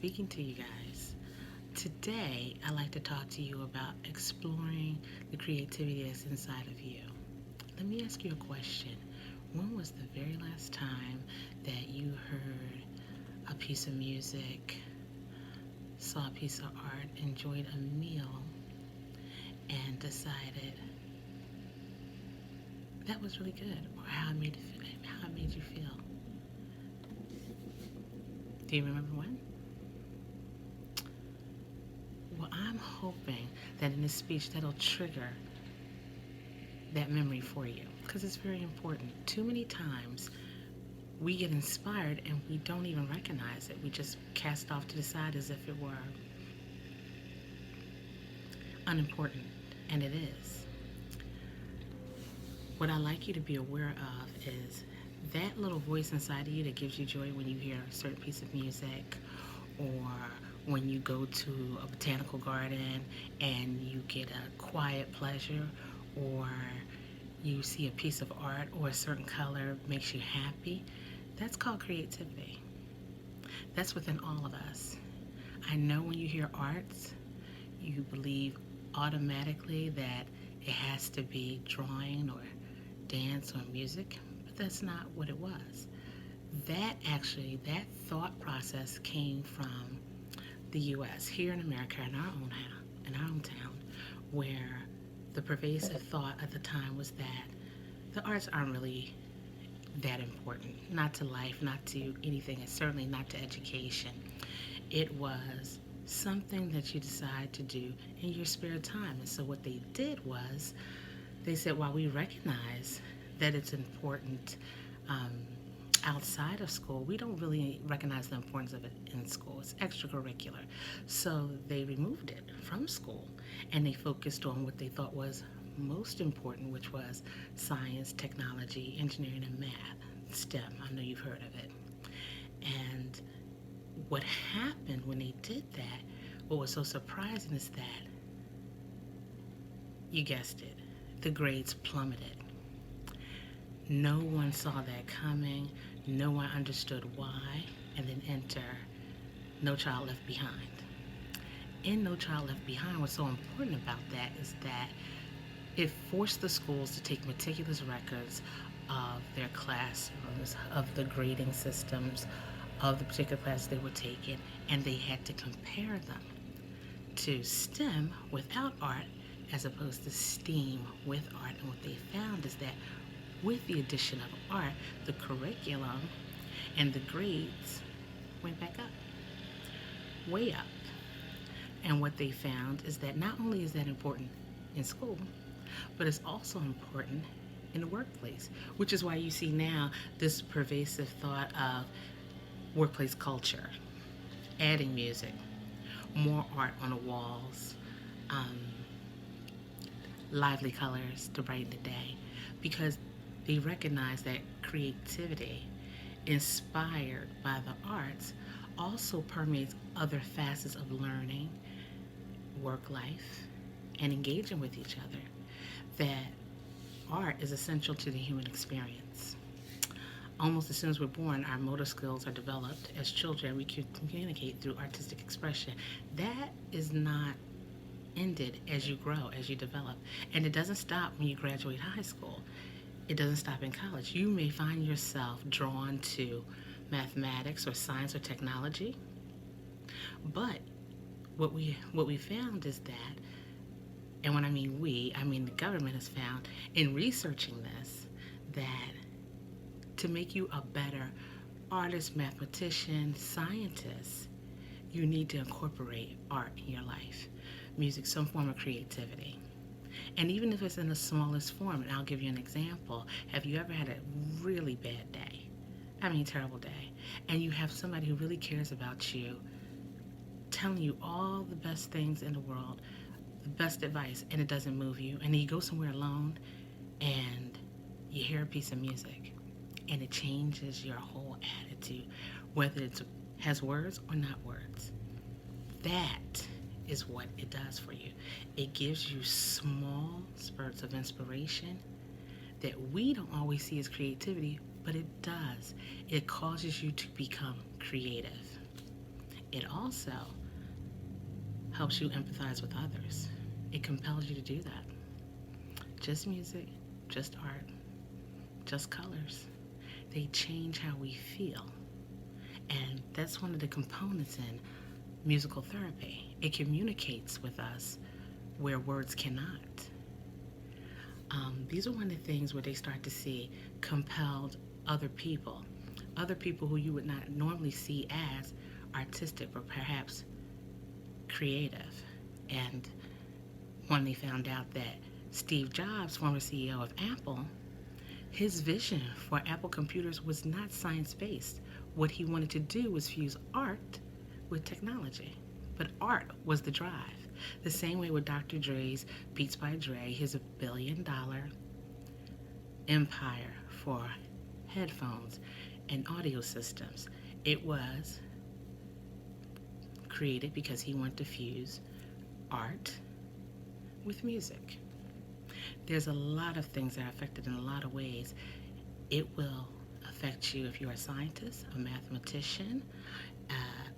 speaking to you guys. Today, I'd like to talk to you about exploring the creativity that's inside of you. Let me ask you a question. When was the very last time that you heard a piece of music, saw a piece of art, enjoyed a meal, and decided that was really good, or how it made you feel? Do you remember when? Well, I'm hoping that in this speech that'll trigger that memory for you because it's very important. Too many times we get inspired and we don't even recognize it. We just cast off to the side as if it were unimportant, and it is. What I like you to be aware of is that little voice inside of you that gives you joy when you hear a certain piece of music, or when you go to a botanical garden and you get a quiet pleasure, or you see a piece of art or a certain color makes you happy. That's called creativity. That's within all of us. I know when you hear arts, you believe automatically that it has to be drawing or dance or music, but that's not what it was. That thought process came from the U.S. here in America, in our own town, where the pervasive thought at the time was that the arts aren't really that important, not to life, not to anything, and certainly not to education. It was something that you decide to do in your spare time. And so what they did was they said, while we recognize that it's important um, outside of school, we don't really recognize the importance of it in school. It's extracurricular. So they removed it from school and they focused on what they thought was most important, which was science, technology, engineering, and math, STEM. I know you've heard of it. And what happened when they did that, what was so surprising is that, you guessed it, the grades plummeted. No one saw that coming. No one understood why. And then enter No Child Left Behind. In No Child Left Behind, what's so important about that is that it forced the schools to take meticulous records of their classrooms, of the grading systems, of the particular classes they were taking, and they had to compare them to STEM without art as opposed to STEAM with art. And what they found is that with the addition of art, the curriculum and the grades went back up, way up. And what they found is that not only is that important in school, but it's also important in the workplace, which is why you see now this pervasive thought of workplace culture, adding music, more art on the walls, um, lively colors to brighten the day, because they recognize that creativity inspired by the arts also permeates other facets of learning, work life, and engaging with each other. That art is essential to the human experience. Almost as soon as we're born, our motor skills are developed. As children, we can communicate through artistic expression. That is not ended as you grow, as you develop. And it doesn't stop when you graduate high school. It doesn't stop in college. You may find yourself drawn to mathematics or science or technology. But what we found is that, and when I mean we, I mean the government has found in researching this, that to make you a better artist, mathematician, scientist, you need to incorporate art in your life, music, some form of creativity. And even if it's in the smallest form, and I'll give you an example, have you ever had a really bad day? I mean, terrible day. And you have somebody who really cares about you telling you all the best things in the world, the best advice, and it doesn't move you. And then you go somewhere alone and you hear a piece of music and it changes your whole attitude, whether it has words or not words. That is what it does for you. It gives you small spurts of inspiration that we don't always see as creativity, but it does. It causes you to become creative. It also helps you empathize with others. It compels you to do that. Just music, just art, just colors. They change how we feel. And that's one of the components in musical therapy. It communicates with us where words cannot. These are one of the things where they start to see compelled other people who you would not normally see as artistic or perhaps creative. And when they found out that Steve Jobs, former CEO of Apple, his vision for Apple computers was not science based. What he wanted to do was fuse art with technology. But art was the drive. The same way with Dr. Dre's Beats by Dre, his $1 billion empire for headphones and audio systems. It was created because he wanted to fuse art with music. There's a lot of things that are affected in a lot of ways. It will affect you if you're a scientist, a mathematician,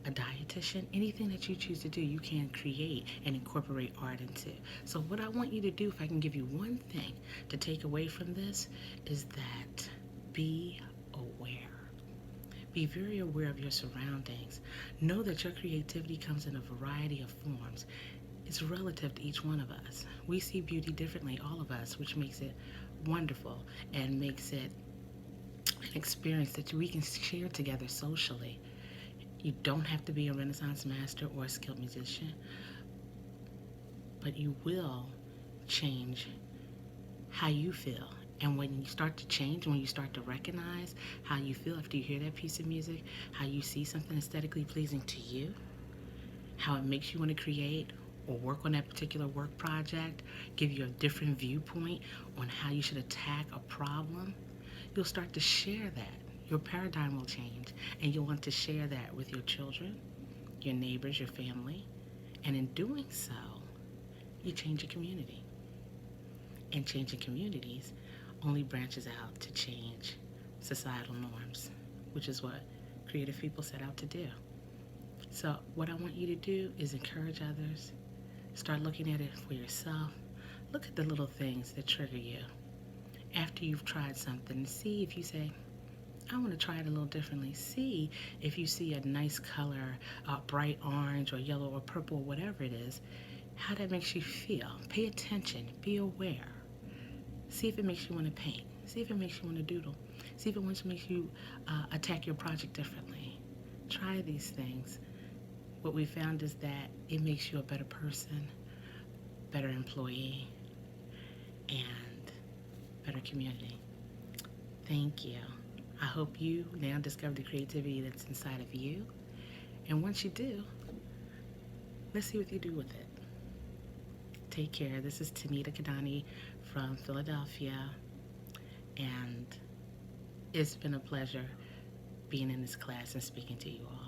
a dietitian, anything that you choose to do, you can create and incorporate art into. So what I want you to do, if I can give you one thing to take away from this, is that be aware. Be very aware of your surroundings. Know that your creativity comes in a variety of forms. It's relative to each one of us. We see beauty differently, all of us, which makes it wonderful and makes it an experience that we can share together socially. You don't have to be a Renaissance master or a skilled musician, but you will change how you feel. And when you start to change, when you start to recognize how you feel after you hear that piece of music, how you see something aesthetically pleasing to you, how it makes you want to create or work on that particular work project, give you a different viewpoint on how you should attack a problem, you'll start to share that. Your paradigm will change, and you'll want to share that with your children, your neighbors, your family. And in doing so, you change your community. And changing communities only branches out to change societal norms, which is what creative people set out to do. So what I want you to do is encourage others. Start looking at it for yourself. Look at the little things that trigger you. After you've tried something, see if you say, I want to try it a little differently. See if you see a nice color, bright orange or yellow or purple or whatever it is, how that makes you feel. Pay attention. Be aware. See if it makes you want to paint. See if it makes you want to doodle. See if it makes you attack your project differently. Try these things. What we found is that it makes you a better person, better employee, and better community. Thank you. I hope you now discover the creativity that's inside of you. And once you do, let's see what you do with it. Take care. This is Tanita Kadani from Philadelphia. And it's been a pleasure being in this class and speaking to you all.